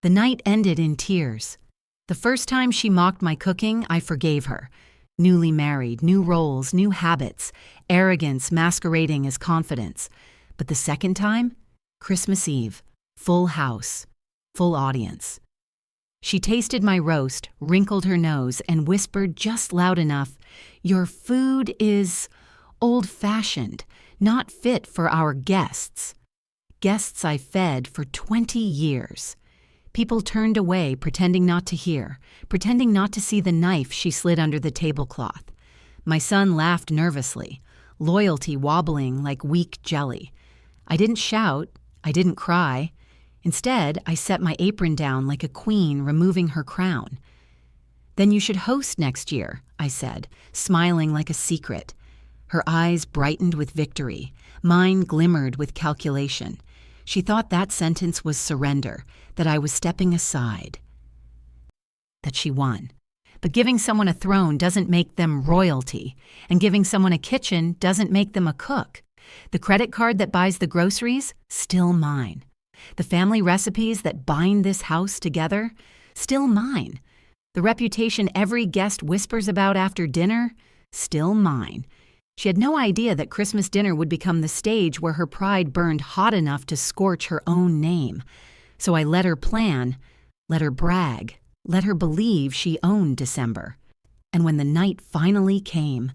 The night ended in tears. The first time she mocked my cooking, I forgave her. Newly married, new roles, new habits, arrogance masquerading as confidence. But the second time? Christmas Eve, full house, full audience. She tasted my roast, wrinkled her nose, and whispered just loud enough, "Your food is old-fashioned, not fit for our guests." Guests I fed for 20 years. People turned away, pretending not to hear, pretending not to see the knife she slid under the tablecloth. My son laughed nervously, loyalty wobbling like weak jelly. I didn't shout, I didn't cry. Instead, I set my apron down like a queen removing her crown. "Then you should host next year," I said, smiling like a secret. Her eyes brightened with victory. Mine glimmered with calculation. She thought that sentence was surrender, that I was stepping aside. That she won. But giving someone a throne doesn't make them royalty, and giving someone a kitchen doesn't make them a cook. The credit card that buys the groceries, still mine. The family recipes that bind this house together, still mine. The reputation every guest whispers about after dinner, still mine. She had no idea that Christmas dinner would become the stage where her pride burned hot enough to scorch her own name. So I let her plan, let her brag, let her believe she owned December. And when the night finally came,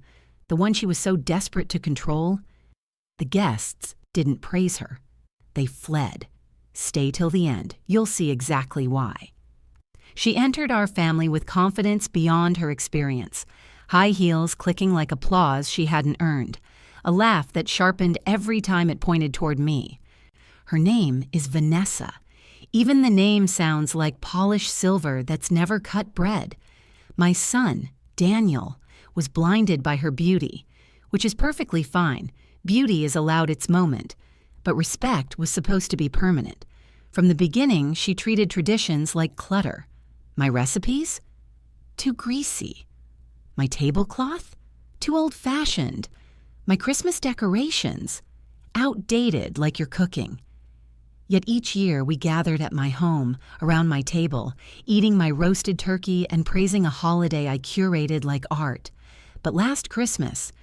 the one she was so desperate to control, the guests didn't praise her. They fled. Stay till the end. You'll see exactly why. She entered our family with confidence beyond her experience. High heels clicking like applause she hadn't earned. A laugh that sharpened every time it pointed toward me. Her name is Vanessa. Even the name sounds like polished silver that's never cut bread. My son, Daniel, was blinded by her beauty, which is perfectly fine. Beauty is allowed its moment, but respect was supposed to be permanent. From the beginning, she treated traditions like clutter. My recipes? Too greasy. My tablecloth? Too old-fashioned. My Christmas decorations? Outdated like your cooking. Yet each year we gathered at my home, around my table, eating my roasted turkey and praising a holiday I curated like art. But last Christmas,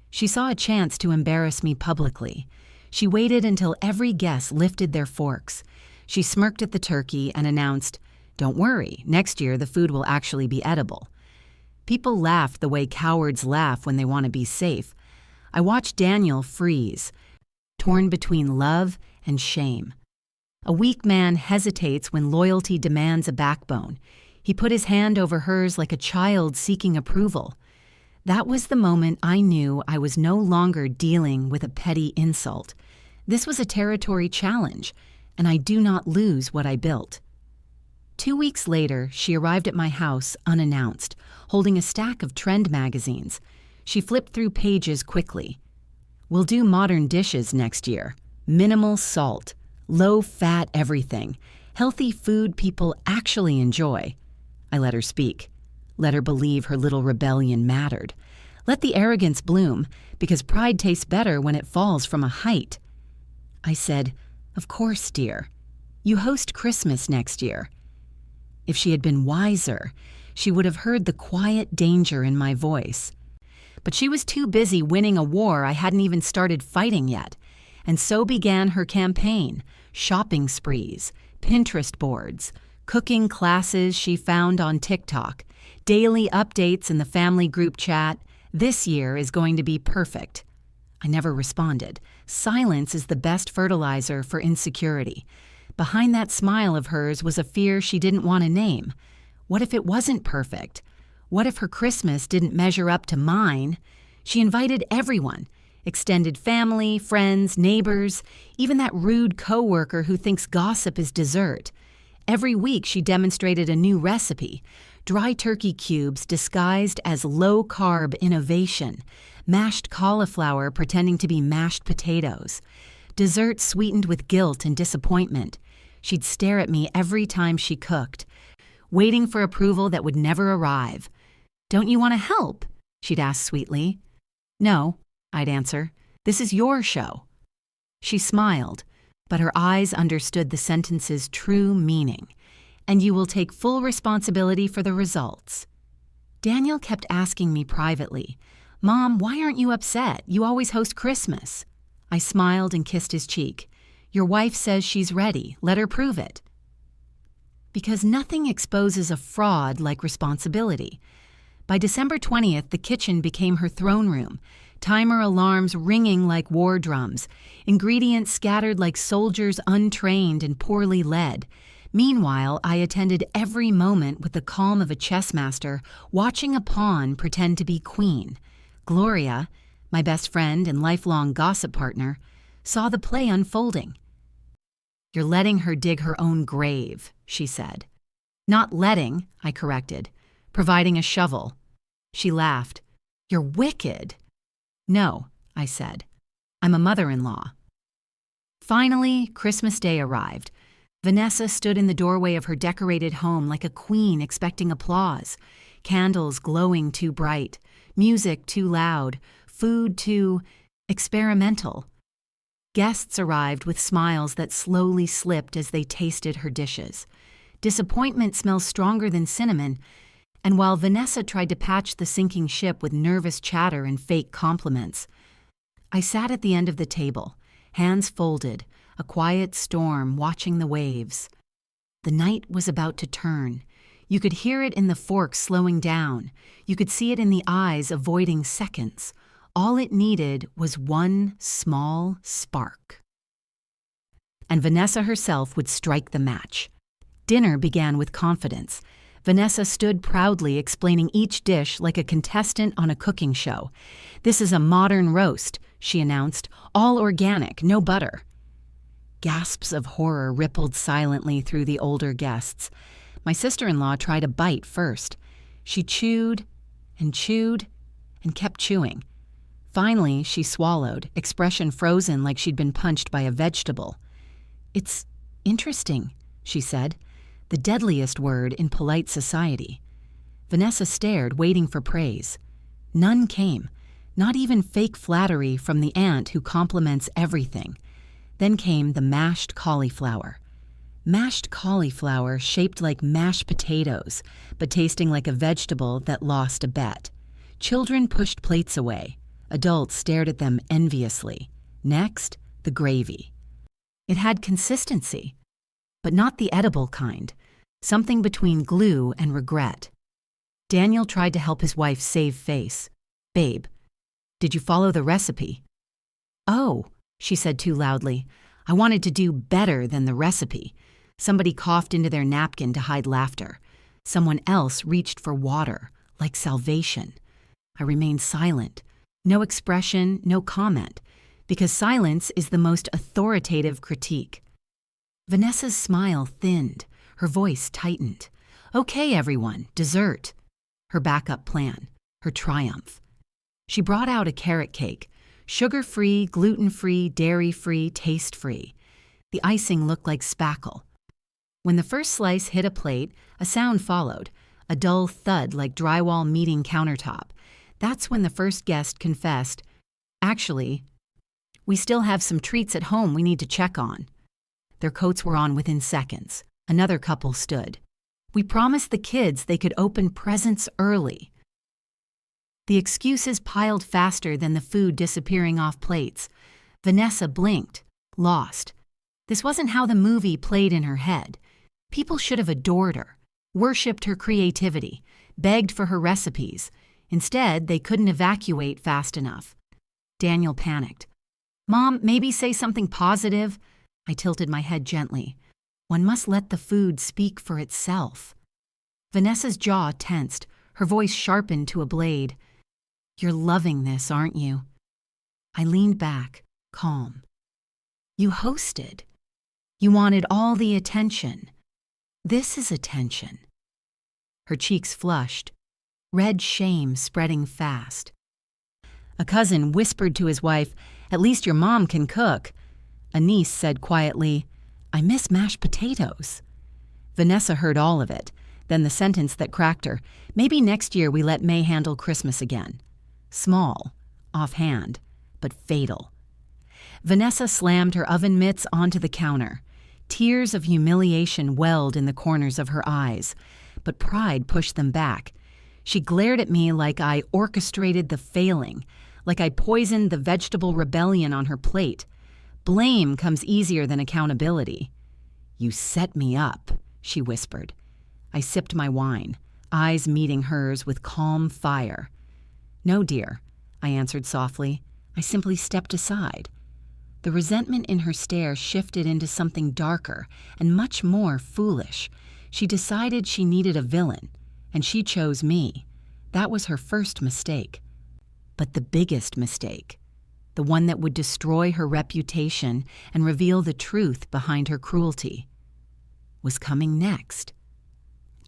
she saw a chance to embarrass me publicly. She waited until every guest lifted their forks. She smirked at the turkey and announced, "Don't worry, next year the food will actually be edible." People laughed the way cowards laugh when they want to be safe. I watched Daniel freeze, torn between love and shame. A weak man hesitates when loyalty demands a backbone. He put his hand over hers like a child seeking approval. That was the moment I knew I was no longer dealing with a petty insult. This was a territory challenge, and I do not lose what I built. 2 weeks later, she arrived at my house unannounced, holding a stack of trend magazines. She flipped through pages quickly. "We'll do modern dishes next year. Minimal salt, low-fat everything, healthy food people actually enjoy." I let her speak. Let her believe her little rebellion mattered. Let the arrogance bloom, because pride tastes better when it falls from a height. I said, "Of course, dear. You host Christmas next year." If she had been wiser, she would have heard the quiet danger in my voice. But she was too busy winning a war I hadn't even started fighting yet. And so began her campaign, shopping sprees, Pinterest boards, cooking classes she found on TikTok, daily updates in the family group chat. "This year is going to be perfect." I never responded. Silence is the best fertilizer for insecurity. Behind that smile of hers was a fear she didn't want to name. What if it wasn't perfect? What if her Christmas didn't measure up to mine? She invited everyone, extended family, friends, neighbors, even that rude coworker who thinks gossip is dessert. Every week she demonstrated a new recipe, dry turkey cubes disguised as low-carb innovation, mashed cauliflower pretending to be mashed potatoes, dessert sweetened with guilt and disappointment. She'd stare at me every time she cooked, waiting for approval that would never arrive. "Don't you want to help?" she'd ask sweetly. "No," I'd answer. "This is your show." She smiled, but her eyes understood the sentence's true meaning. and you will take full responsibility for the results." Daniel kept asking me privately, "Mom, why aren't you upset? You always host Christmas." I smiled and kissed his cheek. "Your wife says she's ready. Let her prove it." Because nothing exposes a fraud like responsibility. By December 20th, the kitchen became her throne room, timer alarms ringing like war drums, ingredients scattered like soldiers untrained and poorly led. Meanwhile, I attended every moment with the calm of a chess master watching a pawn pretend to be queen. Gloria, my best friend and lifelong gossip partner, saw the play unfolding. "You're letting her dig her own grave," she said. "Not letting," I corrected, "providing a shovel." She laughed. "You're wicked." "No," I said. "I'm a mother-in-law." Finally, Christmas Day arrived. Vanessa stood in the doorway of her decorated home like a queen expecting applause. Candles glowing too bright, music too loud, food too experimental. Guests arrived with smiles that slowly slipped as they tasted her dishes. Disappointment smells stronger than cinnamon, and while Vanessa tried to patch the sinking ship with nervous chatter and fake compliments, I sat at the end of the table, hands folded, a quiet storm watching the waves. The night was about to turn. You could hear it in the forks slowing down. You could see it in the eyes avoiding seconds. All it needed was one small spark. And Vanessa herself would strike the match. Dinner began with confidence. Vanessa stood proudly explaining each dish like a contestant on a cooking show. "This is a modern roast," she announced, "all organic, no butter." Gasps of horror rippled silently through the older guests. My sister-in-law tried a bite first. She chewed and kept chewing. Finally, she swallowed, expression frozen like she'd been punched by a vegetable. "It's interesting," she said, the deadliest word in polite society. Vanessa stared, waiting for praise. None came, not even fake flattery from the aunt who compliments everything. Then came the mashed cauliflower. Mashed cauliflower shaped like mashed potatoes, but tasting like a vegetable that lost a bet. Children pushed plates away. Adults stared at them enviously. Next, the gravy. It had consistency, but not the edible kind, something between glue and regret. Daniel tried to help his wife save face. "Babe, did you follow the recipe?" "Oh," she said too loudly. "I wanted to do better than the recipe." Somebody coughed into their napkin to hide laughter. Someone else reached for water, like salvation. I remained silent. No expression, no comment, because silence is the most authoritative critique. Vanessa's smile thinned. Her voice tightened. "Okay, everyone, dessert." Her backup plan, her triumph. She brought out a carrot cake, sugar-free, gluten-free, dairy-free, taste-free. The icing looked like spackle. When the first slice hit a plate, a sound followed, a dull thud like drywall meeting countertop. That's when the first guest confessed, "Actually, we still have some treats at home we need to check on." Their coats were on within seconds. Another couple stood. "We promised the kids they could open presents early." The excuses piled faster than the food disappearing off plates. Vanessa blinked, lost. This wasn't how the movie played in her head. People should have adored her, worshipped her creativity, begged for her recipes. Instead, they couldn't evacuate fast enough. Daniel panicked. "Mom, maybe say something positive." I tilted my head gently. One must let the food speak for itself. Vanessa's jaw tensed, her voice sharpened to a blade. "You're loving this, aren't you?" I leaned back, calm. "You hosted. You wanted all the attention. This is attention." Her cheeks flushed, red shame spreading fast. A cousin whispered to his wife, "At least your mom can cook." A niece said quietly, "I miss mashed potatoes." Vanessa heard all of it, then the sentence that cracked her, "Maybe next year we let May handle Christmas again." Small, offhand, but fatal. Vanessa slammed her oven mitts onto the counter. Tears of humiliation welled in the corners of her eyes, but pride pushed them back. She glared at me like I orchestrated the failing, like I poisoned the vegetable rebellion on her plate. Blame comes easier than accountability. "You set me up," she whispered. I sipped my wine, eyes meeting hers with calm fire. "No, dear," I answered softly. I simply stepped aside. The resentment in her stare shifted into something darker and much more foolish. She decided she needed a villain, and she chose me. That was her first mistake. But the biggest mistake, the one that would destroy her reputation and reveal the truth behind her cruelty, was coming next.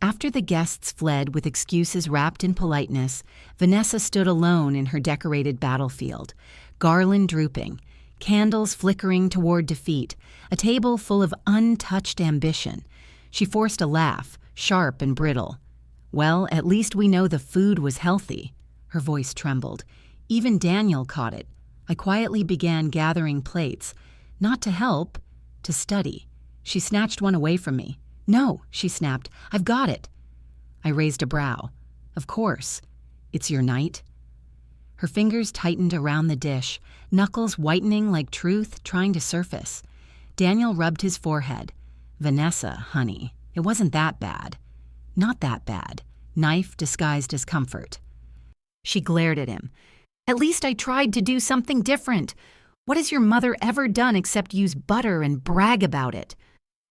After the guests fled with excuses wrapped in politeness, Vanessa stood alone in her decorated battlefield, garland drooping, candles flickering toward defeat, a table full of untouched ambition. She forced a laugh, sharp and brittle. "Well, at least we know the food was healthy." Her voice trembled. Even Daniel caught it. I quietly began gathering plates, not to help, to study. She snatched one away from me. "No," she snapped. "I've got it." I raised a brow. "Of course. It's your night." Her fingers tightened around the dish, knuckles whitening like truth trying to surface. Daniel rubbed his forehead. "Vanessa, honey, it wasn't that bad." "Not that bad." Knife disguised as comfort. She glared at him. "At least I tried to do something different. What has your mother ever done except use butter and brag about it?"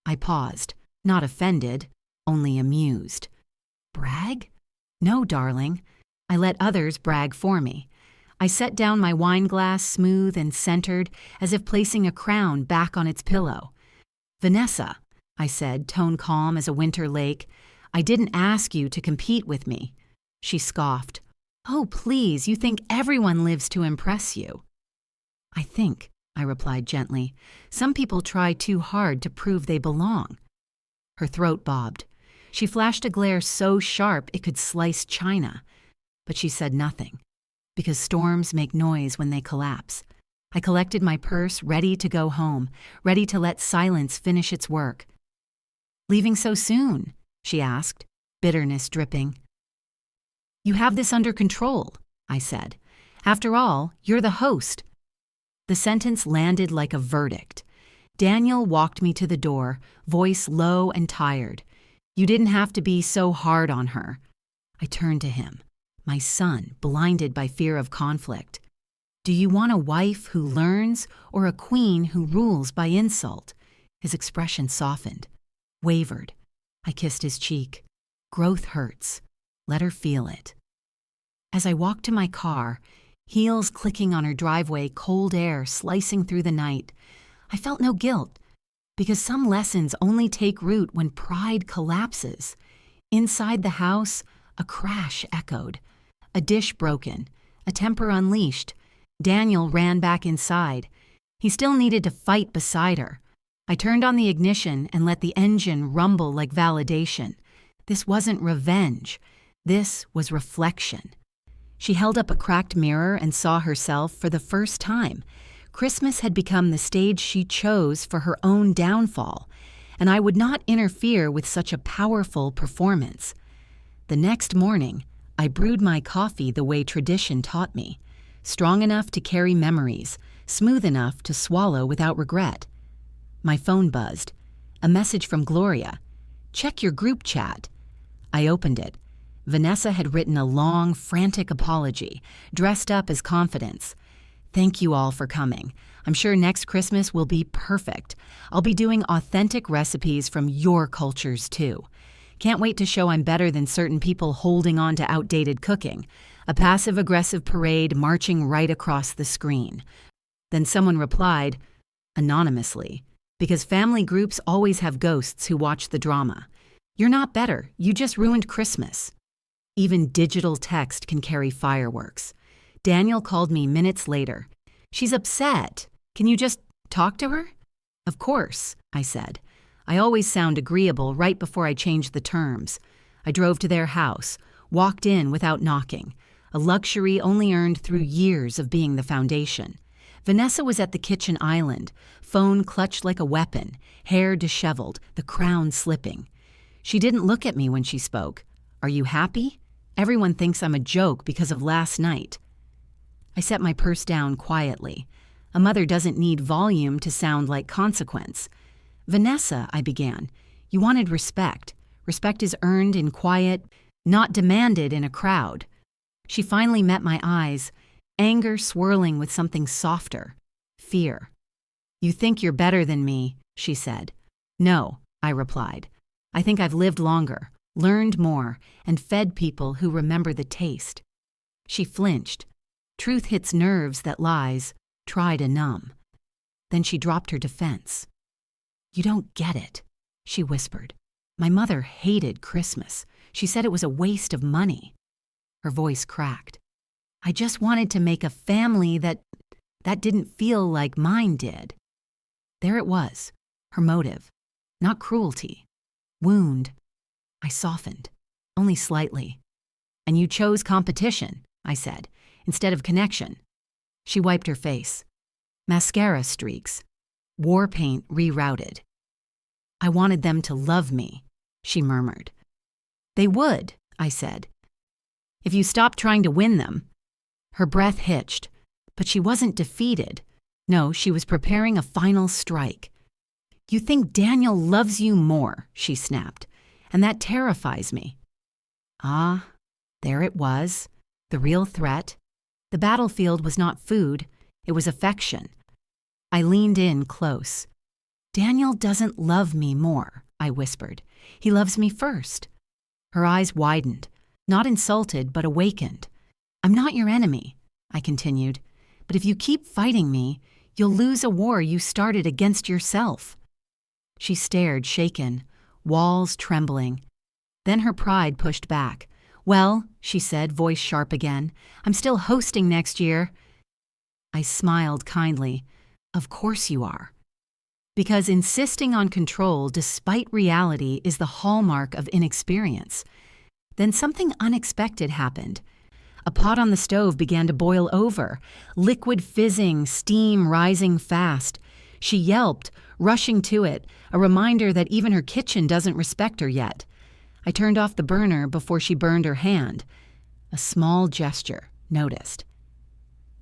I paused, not offended, only amused. "Brag? No, darling. I let others brag for me." I set down my wine glass smooth and centered, as if placing a crown back on its pillow. "Vanessa," I said, tone calm as a winter lake, "I didn't ask you to compete with me." She scoffed. "Oh, please, you think everyone lives to impress you." "I think," I replied gently, "some people try too hard to prove they belong." Her throat bobbed. She flashed a glare so sharp it could slice china. But she said nothing, because storms make noise when they collapse. I collected my purse, ready to go home, ready to let silence finish its work. "Leaving so soon?" she asked, bitterness dripping. "You have this under control," I said. "After all, you're the host." The sentence landed like a verdict. Daniel walked me to the door, voice low and tired. "You didn't have to be so hard on her." I turned to him, my son, blinded by fear of conflict. "Do you want a wife who learns or a queen who rules by insult?" His expression softened, wavered. I kissed his cheek. "Growth hurts. Let her feel it." As I walked to my car, heels clicking on her driveway, cold air slicing through the night, I felt no guilt, because some lessons only take root when pride collapses. Inside the house, a crash echoed, a dish broken, a temper unleashed. Daniel ran back inside. He still needed to fight beside her. I turned on the ignition and let the engine rumble like validation. This wasn't revenge. This was reflection. She held up a cracked mirror and saw herself for the first time. Christmas had become the stage she chose for her own downfall, and I would not interfere with such a powerful performance. The next morning, I brewed my coffee the way tradition taught me, strong enough to carry memories, smooth enough to swallow without regret. My phone buzzed. A message from Gloria. "Check your group chat." I opened it. Vanessa had written a long, frantic apology, dressed up as confidence. "Thank you all for coming. I'm sure next Christmas will be perfect. I'll be doing authentic recipes from your cultures, too. Can't wait to show I'm better than certain people holding on to outdated cooking." A passive-aggressive parade marching right across the screen. Then someone replied, anonymously, because family groups always have ghosts who watch the drama. "You're not better. You just ruined Christmas." Even digital text can carry fireworks. Daniel called me minutes later. "She's upset. Can you just talk to her?" "Of course," I said. I always sound agreeable right before I change the terms. I drove to their house, walked in without knocking, a luxury only earned through years of being the foundation. Vanessa was at the kitchen island, phone clutched like a weapon, hair disheveled, the crown slipping. She didn't look at me when she spoke. "Are you happy? Everyone thinks I'm a joke because of last night." I set my purse down quietly. A mother doesn't need volume to sound like consequence. "Vanessa," I began, "you wanted respect. Respect is earned in quiet, not demanded in a crowd." She finally met my eyes, anger swirling with something softer, fear. "You think you're better than me," she said. "No," I replied. "I think I've lived longer, learned more, and fed people who remember the taste." She flinched. Truth hits nerves that lies try to numb. Then she dropped her defense. "You don't get it," she whispered. "My mother hated Christmas. She said it was a waste of money." Her voice cracked. "I just wanted to make a family that didn't feel like mine did." There it was, her motive. Not cruelty. Wound. I softened, only slightly. "And you chose competition," I said, "instead of connection." She wiped her face. Mascara streaks. War paint rerouted. "I wanted them to love me," she murmured. "They would," I said, "if you stopped trying to win them." Her breath hitched, but she wasn't defeated. No, she was preparing a final strike. "You think Daniel loves you more," she snapped, "and that terrifies me." Ah, there it was, the real threat. The battlefield was not food, it was affection. I leaned in close. "Daniel doesn't love me more," I whispered. "He loves me first." Her eyes widened, not insulted but awakened. "I'm not your enemy," I continued, "but if you keep fighting me, you'll lose a war you started against yourself." She stared, shaken, walls trembling. Then her pride pushed back. "Well," she said, voice sharp again, "I'm still hosting next year." I smiled kindly. "Of course you are." Because insisting on control despite reality is the hallmark of inexperience. Then something unexpected happened. A pot on the stove began to boil over, liquid fizzing, steam rising fast. She yelped, rushing to it, a reminder that even her kitchen doesn't respect her yet. I turned off the burner before she burned her hand. A small gesture, noticed.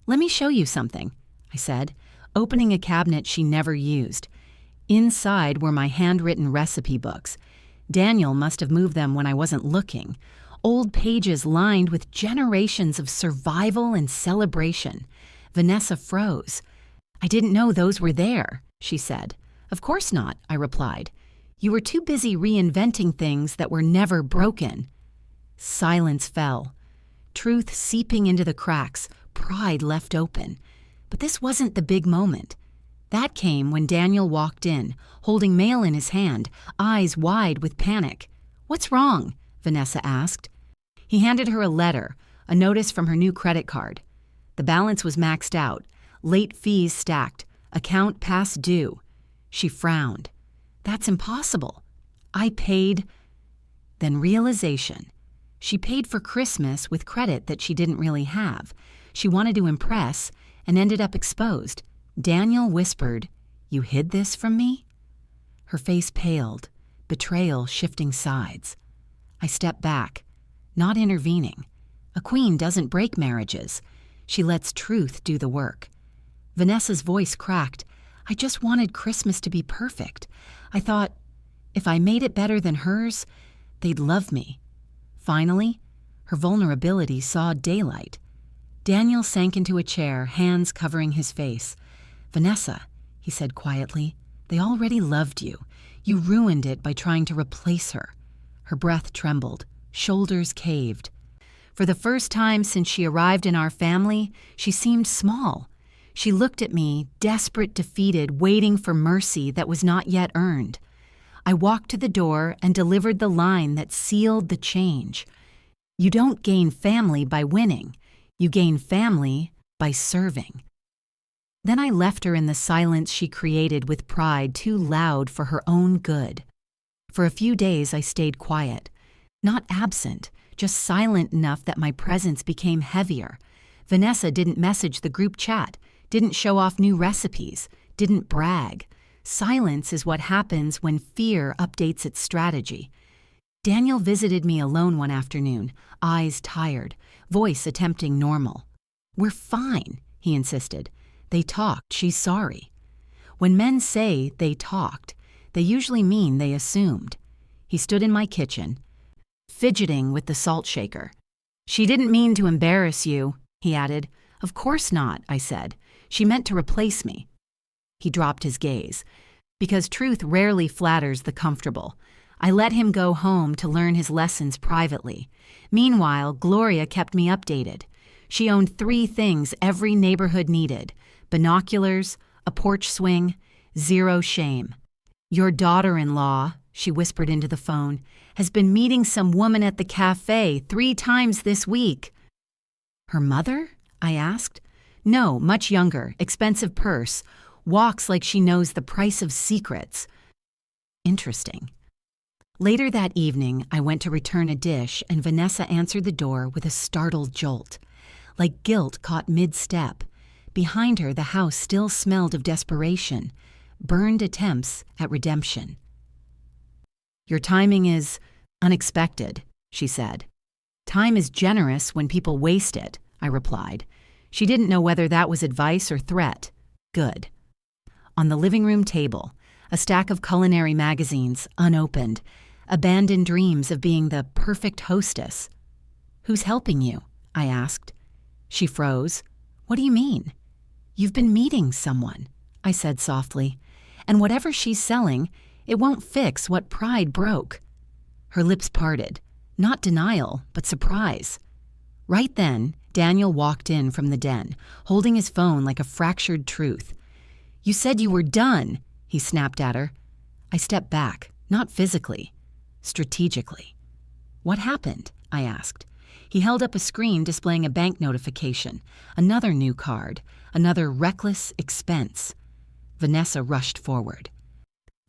"Let me show you something," I said, opening a cabinet she never used. Inside were my handwritten recipe books. Daniel must have moved them when I wasn't looking. Old pages lined with generations of survival and celebration. Vanessa froze. "I didn't know those were there," she said. "Of course not," I replied. "You were too busy reinventing things that were never broken." Silence fell. Truth seeping into the cracks, pride left open. But this wasn't the big moment. That came when Daniel walked in, holding mail in his hand, eyes wide with panic. "What's wrong?" Vanessa asked. He handed her a letter, a notice from her new credit card. The balance was maxed out, late fees stacked, account past due. She frowned. "That's impossible. I paid." Then realization. She paid for Christmas with credit that she didn't really have. She wanted to impress and ended up exposed. Daniel whispered, "You hid this from me?" Her face paled, betrayal shifting sides. I stepped back, not intervening. A queen doesn't break marriages. She lets truth do the work. Vanessa's voice cracked. "I just wanted Christmas to be perfect. I thought, if I made it better than hers, they'd love me." Finally, her vulnerability saw daylight. Daniel sank into a chair, hands covering his face. "Vanessa," he said quietly, "they already loved you. You ruined it by trying to replace her." Her breath trembled, shoulders caved. For the first time since she arrived in our family, she seemed small. She looked at me, desperate, defeated, waiting for mercy that was not yet earned. I walked to the door and delivered the line that sealed the change. "You don't gain family by winning. You gain family by serving." Then I left her in the silence she created with pride too loud for her own good. For a few days I stayed quiet, not absent, just silent enough that my presence became heavier. Vanessa didn't message the group chat, didn't show off new recipes, didn't brag. Silence is what happens when fear updates its strategy. Daniel visited me alone one afternoon, eyes tired, voice attempting normal. "We're fine," he insisted. "They talked, she's sorry." When men say they talked, they usually mean they assumed. He stood in my kitchen, fidgeting with the salt shaker. "She didn't mean to embarrass you," he added. "Of course not," I said. "She meant to replace me." He dropped his gaze. Because truth rarely flatters the comfortable, I let him go home to learn his lessons privately. Meanwhile, Gloria kept me updated. She owned 3 things every neighborhood needed: binoculars, a porch swing, 0 shame. "Your daughter-in-law," she whispered into the phone, "has been meeting some woman at the cafe 3 times this week." "Her mother?" I asked. "No, much younger, expensive purse, walks like she knows the price of secrets." Interesting. Later that evening, I went to return a dish, and Vanessa answered the door with a startled jolt. Like guilt caught mid-step. Behind her, the house still smelled of desperation, burned attempts at redemption. "Your timing is unexpected," she said. "Time is generous when people waste it," I replied. She didn't know whether that was advice or threat. Good. On the living room table, a stack of culinary magazines, unopened, abandoned dreams of being the perfect hostess. "Who's helping you?" I asked. She froze. "What do you mean?" "You've been meeting someone," I said softly. "And whatever she's selling, it won't fix what pride broke." Her lips parted. Not denial, but surprise. Right then, Daniel walked in from the den, holding his phone like a fractured truth. "You said you were done," he snapped at her. I stepped back, not physically, strategically. "What happened?" I asked. He held up a screen displaying a bank notification, another new card, another reckless expense. Vanessa rushed forward.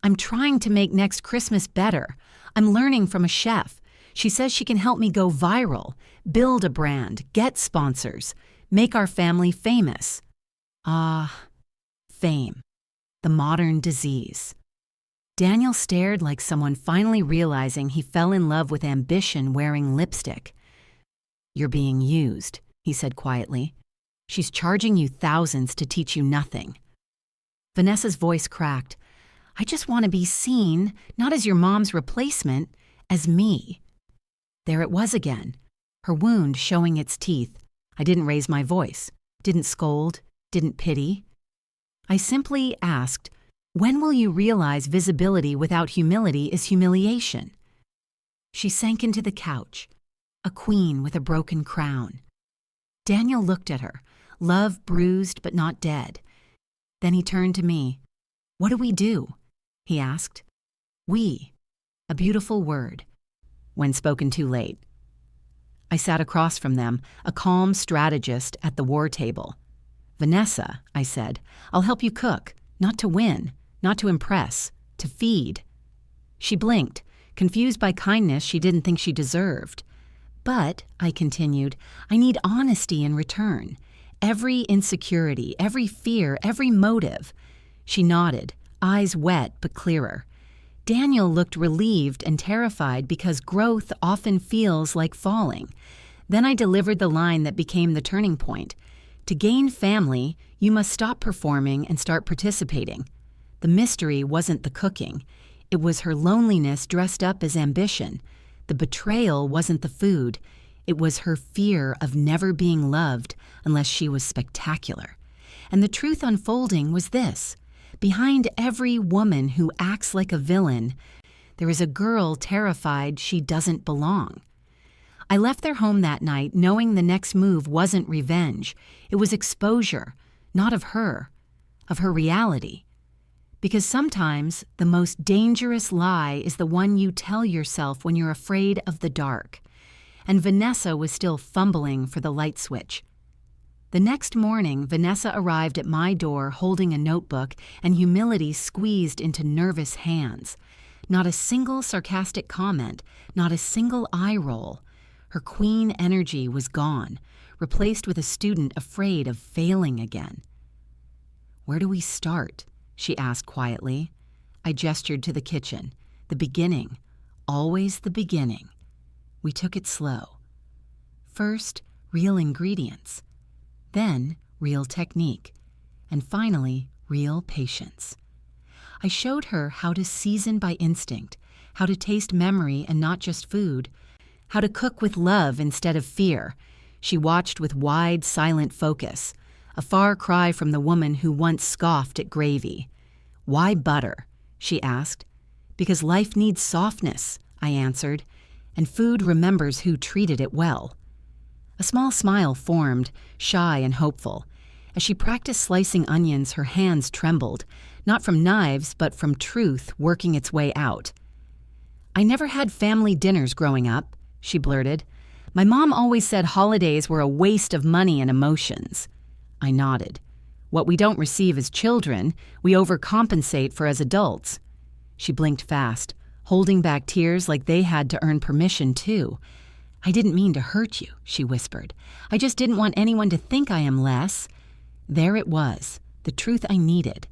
"I'm trying to make next Christmas better. I'm learning from a chef. She says she can help me go viral, build a brand, get sponsors, make our family famous." Fame. The modern disease. Daniel stared like someone finally realizing he fell in love with ambition wearing lipstick. "You're being used," he said quietly. "She's charging you thousands to teach you nothing." Vanessa's voice cracked. "I just want to be seen, not as your mom's replacement, as me." There it was again, her wound showing its teeth. I didn't raise my voice, didn't scold, didn't pity. I simply asked, "When will you realize visibility without humility is humiliation?" She sank into the couch, a queen with a broken crown. Daniel looked at her, love bruised but not dead. Then he turned to me. "What do we do?" he asked. "We," a beautiful word, when spoken too late. I sat across from them, a calm strategist at the war table. "Vanessa," I said, "I'll help you cook, not to win, not to impress, to feed." She blinked, confused by kindness she didn't think she deserved. "But," I continued, "I need honesty in return. Every insecurity, every fear, every motive." She nodded, eyes wet but clearer. Daniel looked relieved and terrified because growth often feels like falling. Then I delivered the line that became the turning point. To gain family, you must stop performing and start participating. The mystery wasn't the cooking. It was her loneliness dressed up as ambition. The betrayal wasn't the food. It was her fear of never being loved unless she was spectacular. And the truth unfolding was this. Behind every woman who acts like a villain, there is a girl terrified she doesn't belong. I left their home that night knowing the next move wasn't revenge. It was exposure, not of her reality. Because sometimes the most dangerous lie is the one you tell yourself when you're afraid of the dark. And Vanessa was still fumbling for the light switch. The next morning, Vanessa arrived at my door holding a notebook and humility squeezed into nervous hands. Not a single sarcastic comment, not a single eye roll. Her queen energy was gone, replaced with a student afraid of failing again. "Where do we start?" she asked quietly. I gestured to the kitchen. The beginning. Always the beginning. We took it slow. First, real ingredients. Then, real technique. And finally, real patience. I showed her how to season by instinct, how to taste memory and not just food, how to cook with love instead of fear. She watched with wide, silent focus, a far cry from the woman who once scoffed at gravy. "Why butter?" she asked. "Because life needs softness," I answered, "and food remembers who treated it well." A small smile formed, shy and hopeful. As she practiced slicing onions, her hands trembled, not from knives, but from truth working its way out. "I never had family dinners growing up," she blurted. "My mom always said holidays were a waste of money and emotions." I nodded. "What we don't receive as children, we overcompensate for as adults." She blinked fast, holding back tears like they had to earn permission too. "I didn't mean to hurt you," she whispered. "I just didn't want anyone to think I am less." There it was, the truth I needed.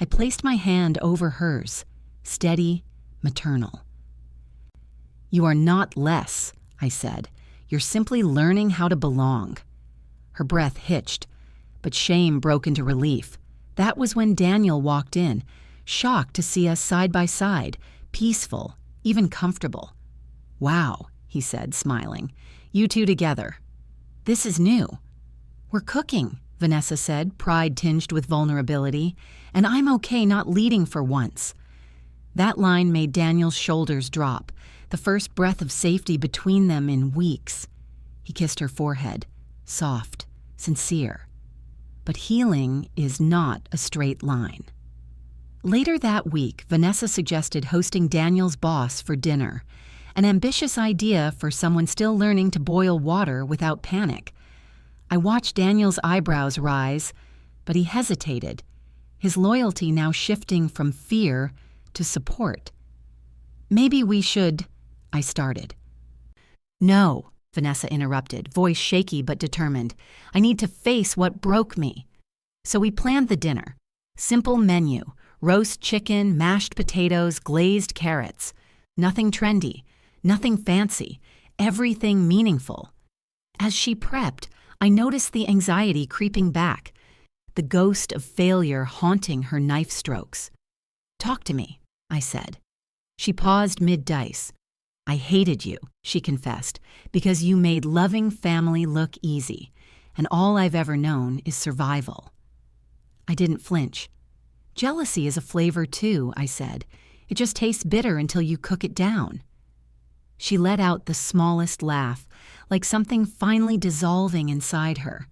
I placed my hand over hers, steady, maternal. "You are not less," I said. "You're simply learning how to belong." Her breath hitched, but shame broke into relief. That was when Daniel walked in, shocked to see us side by side, peaceful, even comfortable. "Wow," he said, smiling. "You two together. This is new." "We're cooking," Vanessa said, pride tinged with vulnerability, "and I'm okay not leading for once." That line made Daniel's shoulders drop, the first breath of safety between them in weeks. He kissed her forehead, soft, sincere. But healing is not a straight line. Later that week, Vanessa suggested hosting Daniel's boss for dinner, an ambitious idea for someone still learning to boil water without panic. I watched Daniel's eyebrows rise, but he hesitated, his loyalty now shifting from fear to support. "Maybe we should," I started. "No," Vanessa interrupted, voice shaky but determined. "I need to face what broke me." So we planned the dinner. Simple menu, roast chicken, mashed potatoes, glazed carrots. Nothing trendy, nothing fancy, everything meaningful. As she prepped, I noticed the anxiety creeping back, the ghost of failure haunting her knife strokes. "Talk to me," I said. She paused mid-dice. "I hated you," she confessed, "because you made loving family look easy, and all I've ever known is survival." I didn't flinch. "Jealousy is a flavor too," I said. "It just tastes bitter until you cook it down." She let out the smallest laugh, like something finally dissolving inside her.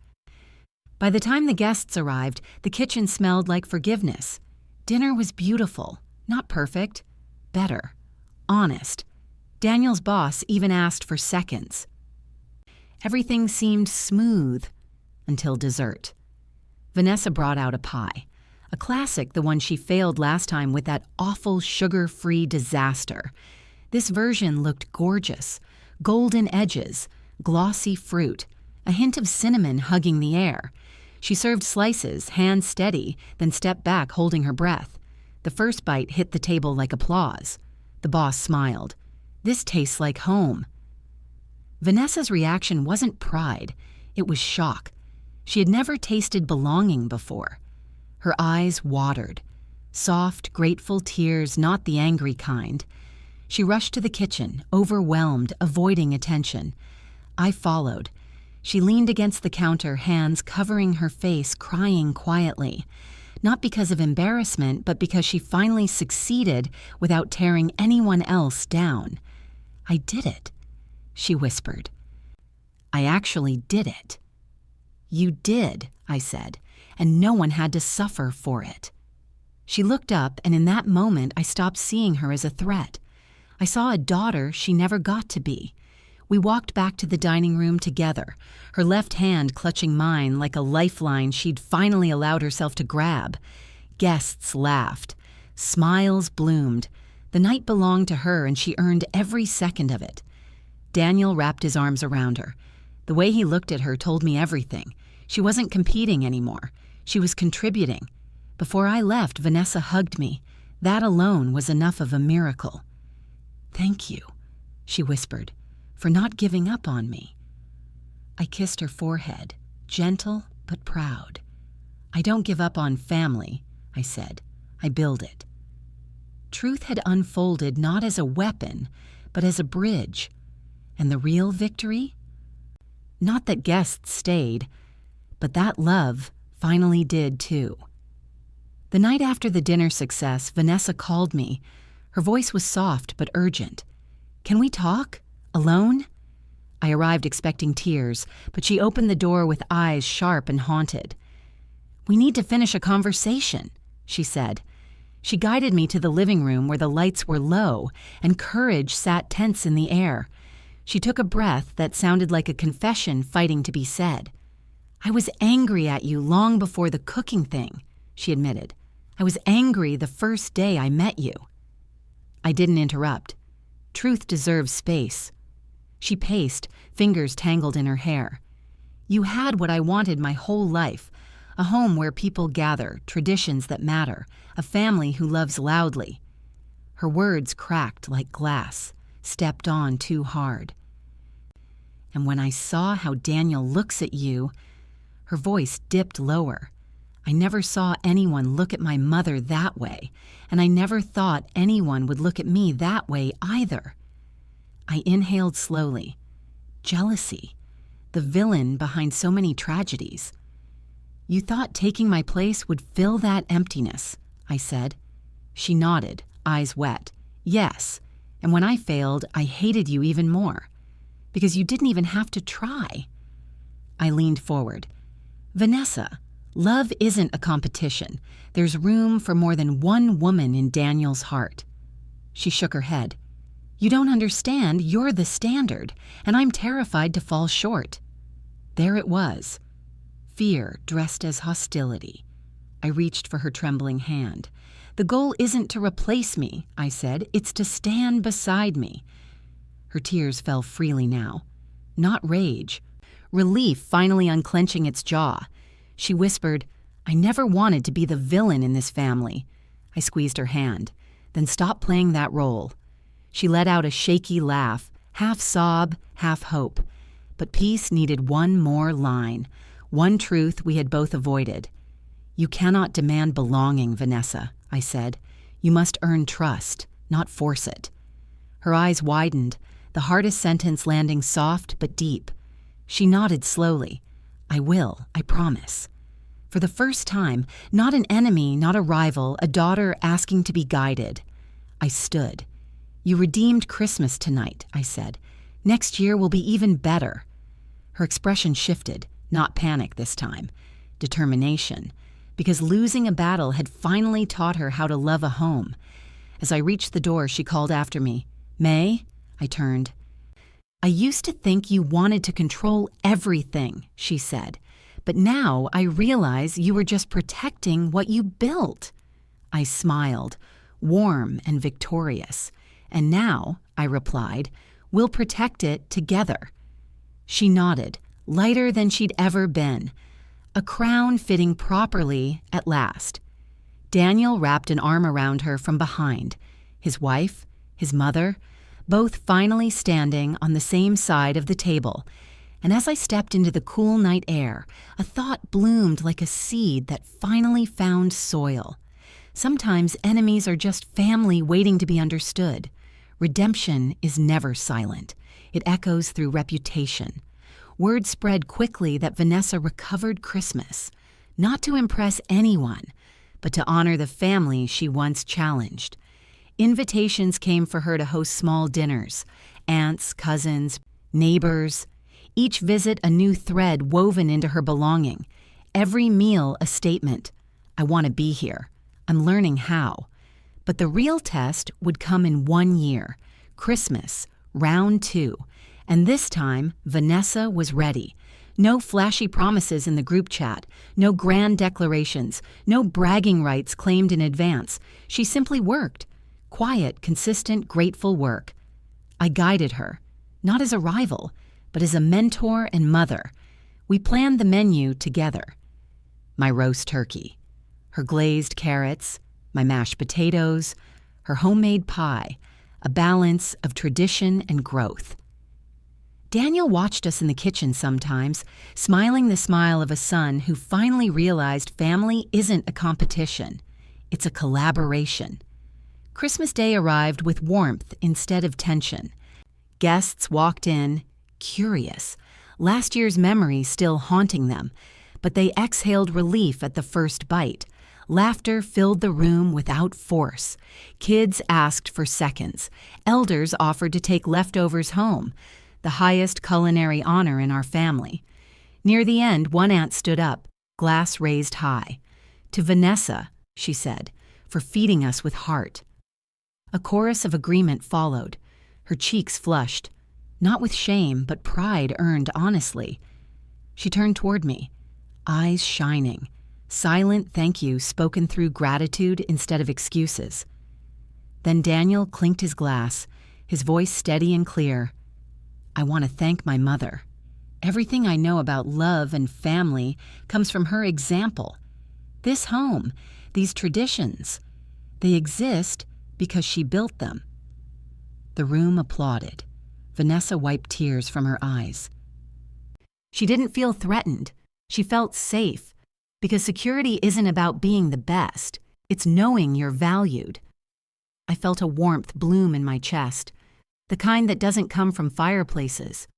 By the time the guests arrived, the kitchen smelled like forgiveness. Dinner was beautiful, not perfect, better, honest. Daniel's boss even asked for seconds. Everything seemed smooth until dessert. Vanessa brought out a pie, a classic, the one she failed last time with that awful sugar-free disaster. This version looked gorgeous, golden edges, glossy fruit, a hint of cinnamon hugging the air. She served slices, hands steady, then stepped back holding her breath. The first bite hit the table like applause. The boss smiled. "This tastes like home." Vanessa's reaction wasn't pride, it was shock. She had never tasted belonging before. Her eyes watered, soft, grateful tears, not the angry kind. She rushed to the kitchen, overwhelmed, avoiding attention. I followed. She leaned against the counter, hands covering her face, crying quietly. Not because of embarrassment, but because she finally succeeded without tearing anyone else down. "I did it," she whispered. "I actually did it." "You did," I said, "and no one had to suffer for it." She looked up, and in that moment I stopped seeing her as a threat. I saw a daughter she never got to be. We walked back to the dining room together, her left hand clutching mine like a lifeline she'd finally allowed herself to grab. Guests laughed. Smiles bloomed. The night belonged to her, and she earned every second of it. Daniel wrapped his arms around her. The way he looked at her told me everything. She wasn't competing anymore. She was contributing. Before I left, Vanessa hugged me. That alone was enough of a miracle. "Thank you," she whispered, "for not giving up on me." I kissed her forehead, gentle but proud. "I don't give up on family," I said. "I build it." Truth had unfolded not as a weapon, but as a bridge. And the real victory? Not that guests stayed, but that love finally did too. The night after the dinner success, Vanessa called me. Her voice was soft but urgent. "Can we talk? Alone?" I arrived expecting tears, but she opened the door with eyes sharp and haunted. "We need to finish a conversation," she said. She guided me to the living room where the lights were low and courage sat tense in the air. She took a breath that sounded like a confession fighting to be said. "I was angry at you long before the cooking thing," she admitted. "I was angry the first day I met you." I didn't interrupt. Truth deserves space. She paced, fingers tangled in her hair. "You had what I wanted my whole life, a home where people gather, traditions that matter, a family who loves loudly." Her words cracked like glass, stepped on too hard. "And when I saw how Daniel looks at you," her voice dipped lower. "I never saw anyone look at my mother that way, and I never thought anyone would look at me that way either." I inhaled slowly. Jealousy, the villain behind so many tragedies. "You thought taking my place would fill that emptiness," I said. She nodded, eyes wet. "Yes, and when I failed, I hated you even more. Because you didn't even have to try." I leaned forward. "Vanessa, love isn't a competition. There's room for more than one woman in Daniel's heart." She shook her head. "You don't understand. You're the standard, and I'm terrified to fall short." There it was. Fear dressed as hostility. I reached for her trembling hand. "The goal isn't to replace me," I said. "It's to stand beside me." Her tears fell freely now. Not rage. Relief finally unclenching its jaw. She whispered, "I never wanted to be the villain in this family." I squeezed her hand. "Then stop playing that role." She let out a shaky laugh, half sob, half hope. But peace needed one more line, one truth we had both avoided. "You cannot demand belonging, Vanessa," I said. "You must earn trust, not force it." Her eyes widened, the hardest sentence landing soft but deep. She nodded slowly. "I will, I promise." For the first time, not an enemy, not a rival, a daughter asking to be guided. I stood. "You redeemed Christmas tonight," I said. "Next year will be even better." Her expression shifted, not panic this time. Determination. Because losing a battle had finally taught her how to love a home. As I reached the door, she called after me. "May?" I turned. "I used to think you wanted to control everything," she said. "But now I realize you were just protecting what you built." I smiled, warm and victorious. "And now," I replied, "we'll protect it together." She nodded, lighter than she'd ever been. A crown fitting properly at last. Daniel wrapped an arm around her from behind. His wife, his mother, both finally standing on the same side of the table. And as I stepped into the cool night air, a thought bloomed like a seed that finally found soil. Sometimes enemies are just family waiting to be understood. Redemption is never silent. It echoes through reputation. Word spread quickly that Vanessa recovered Christmas, not to impress anyone, but to honor the family she once challenged. Invitations came for her to host small dinners, aunts, cousins, neighbors. Each visit a new thread woven into her belonging. Every meal a statement. I want to be here. I'm learning how. But the real test would come in 1 year, Christmas, round 2. And this time, Vanessa was ready. No flashy promises in the group chat, no grand declarations, no bragging rights claimed in advance. She simply worked. Quiet, consistent, grateful work. I guided her, not as a rival, but as a mentor and mother. We planned the menu together. My roast turkey. her glazed carrots, my mashed potatoes, her homemade pie, a balance of tradition and growth. Daniel watched us in the kitchen sometimes, smiling the smile of a son who finally realized family isn't a competition, it's a collaboration. Christmas Day arrived with warmth instead of tension. Guests walked in, curious, last year's memories still haunting them, but they exhaled relief at the first bite. Laughter filled the room without force. Kids asked for seconds. Elders offered to take leftovers home, the highest culinary honor in our family. Near the end, one aunt stood up, glass raised high. "To Vanessa," she said, "for feeding us with heart." A chorus of agreement followed. Her cheeks flushed, not with shame, but pride earned honestly. She turned toward me, eyes shining, silent thank you spoken through gratitude instead of excuses. Then Daniel clinked his glass, his voice steady and clear. "I want to thank my mother. Everything I know about love and family comes from her example. This home, these traditions, they exist because she built them." The room applauded. Vanessa wiped tears from her eyes. She didn't feel threatened. She felt safe, because security isn't about being the best. It's knowing you're valued. I felt a warmth bloom in my chest, the kind that doesn't come from fireplaces.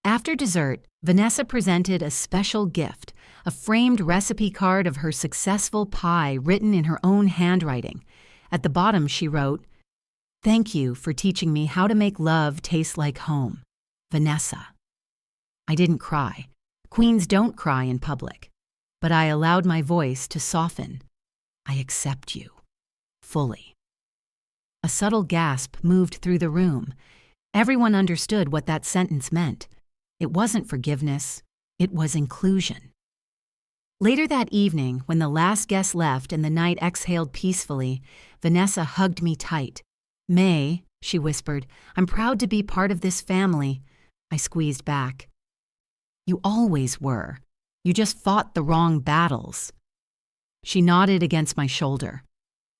After dessert, Vanessa presented a special gift, a framed recipe card of her successful pie written in her own handwriting. At the bottom she wrote, "Thank you for teaching me how to make love taste like home. Vanessa." I didn't cry. Queens don't cry in public. But I allowed my voice to soften. "I accept you. Fully." A subtle gasp moved through the room. Everyone understood what that sentence meant. It wasn't forgiveness. It was inclusion. Later that evening, when the last guest left and the night exhaled peacefully, Vanessa hugged me tight. "May," she whispered, "I'm proud to be part of this family." I squeezed back. "You always were. You just fought the wrong battles." She nodded against my shoulder.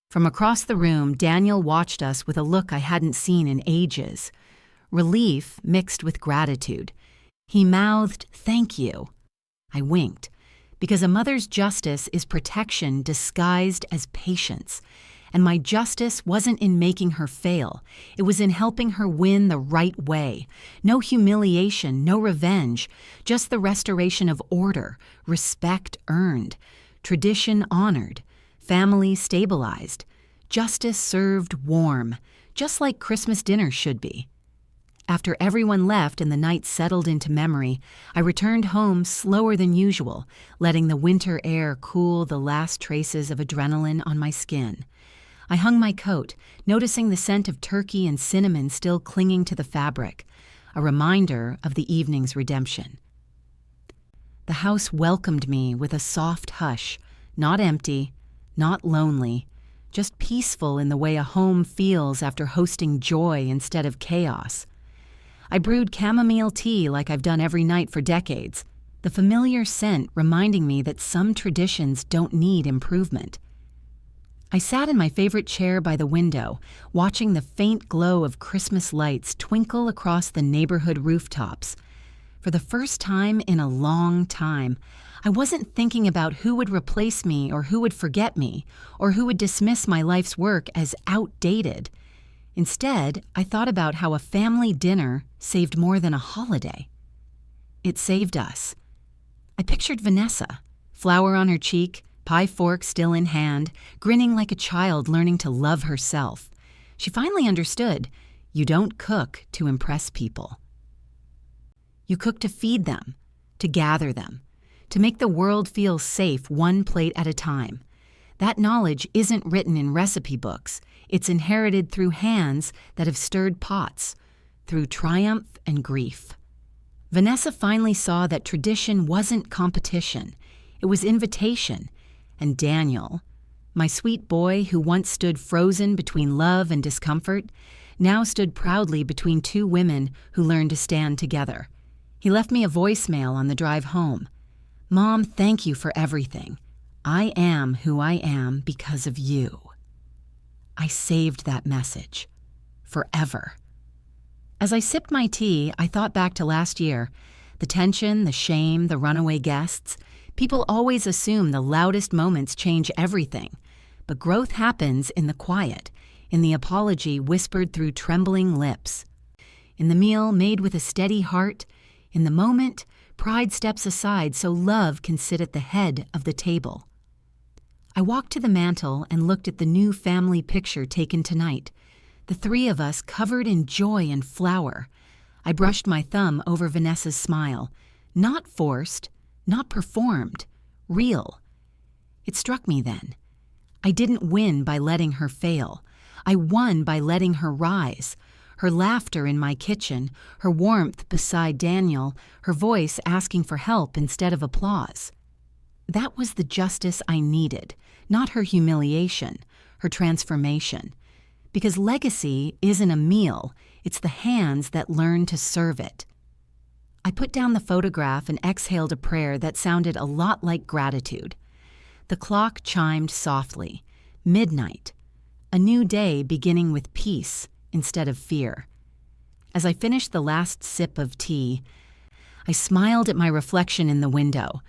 From across the room, Daniel watched us with a look I hadn't seen in ages. Relief mixed with gratitude. He mouthed, "Thank you." I winked, because a mother's justice is protection disguised as patience. And my justice wasn't in making her fail. It was in helping her win the right way. No humiliation, no revenge, just the restoration of order, respect earned, tradition honored, family stabilized, justice served warm, just like Christmas dinner should be. After everyone left and the night settled into memory, I returned home slower than usual, letting the winter air cool the last traces of adrenaline on my skin. I hung my coat, noticing the scent of turkey and cinnamon still clinging to the fabric, a reminder of the evening's redemption. The house welcomed me with a soft hush, not empty, not lonely, just peaceful in the way a home feels after hosting joy instead of chaos. I brewed chamomile tea like I've done every night for decades, the familiar scent reminding me that some traditions don't need improvement. I sat in my favorite chair by the window, watching the faint glow of Christmas lights twinkle across the neighborhood rooftops. For the first time in a long time, I wasn't thinking about who would replace me or who would forget me or who would dismiss my life's work as outdated. Instead, I thought about how a family dinner saved more than a holiday. It saved us. I pictured Vanessa, flower on her cheek, pie fork still in hand, grinning like a child learning to love herself. She finally understood, you don't cook to impress people. You cook to feed them, to gather them, to make the world feel safe one plate at a time. That knowledge isn't written in recipe books. It's inherited through hands that have stirred pots, through triumph and grief. Vanessa finally saw that tradition wasn't competition. It was invitation. And Daniel, my sweet boy who once stood frozen between love and discomfort, now stood proudly between two women who learned to stand together. He left me a voicemail on the drive home. "Mom, thank you for everything. I am who I am because of you. I saved that message. Forever. As I sipped my tea, I thought back to last year. The tension, the shame, the runaway guests. People always assume the loudest moments change everything. But growth happens in the quiet, in the apology whispered through trembling lips. In the meal made with a steady heart, in the moment, pride steps aside so love can sit at the head of the table. I walked to the mantel and looked at the new family picture taken tonight, the three of us covered in joy and flower. I brushed my thumb over Vanessa's smile, not forced, not performed, real. It struck me then. I didn't win by letting her fail. I won by letting her rise. Her laughter in my kitchen, her warmth beside Daniel, her voice asking for help instead of applause. That was the justice I needed, not her humiliation, her transformation. Because legacy isn't a meal, it's the hands that learn to serve it. I put down the photograph and exhaled a prayer that sounded a lot like gratitude. The clock chimed softly. Midnight. A new day beginning with peace instead of fear. As I finished the last sip of tea, I smiled at my reflection in the window.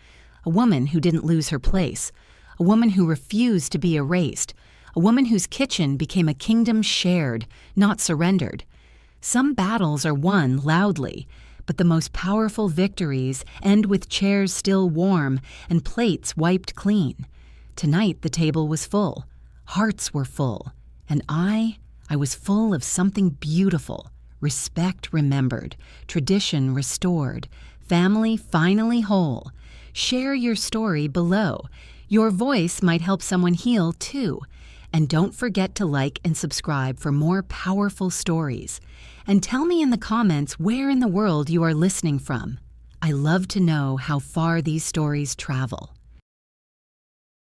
A woman who didn't lose her place. A woman who refused to be erased. A woman whose kitchen became a kingdom shared, not surrendered. Some battles are won loudly, but the most powerful victories end with chairs still warm and plates wiped clean. Tonight the table was full. Hearts were full. And I was full of something beautiful. Respect remembered. Tradition restored. Family finally whole. Share your story below. Your voice might help someone heal too. And don't forget to like and subscribe for more powerful stories. And tell me in the comments where in the world you are listening from. I love to know how far these stories travel.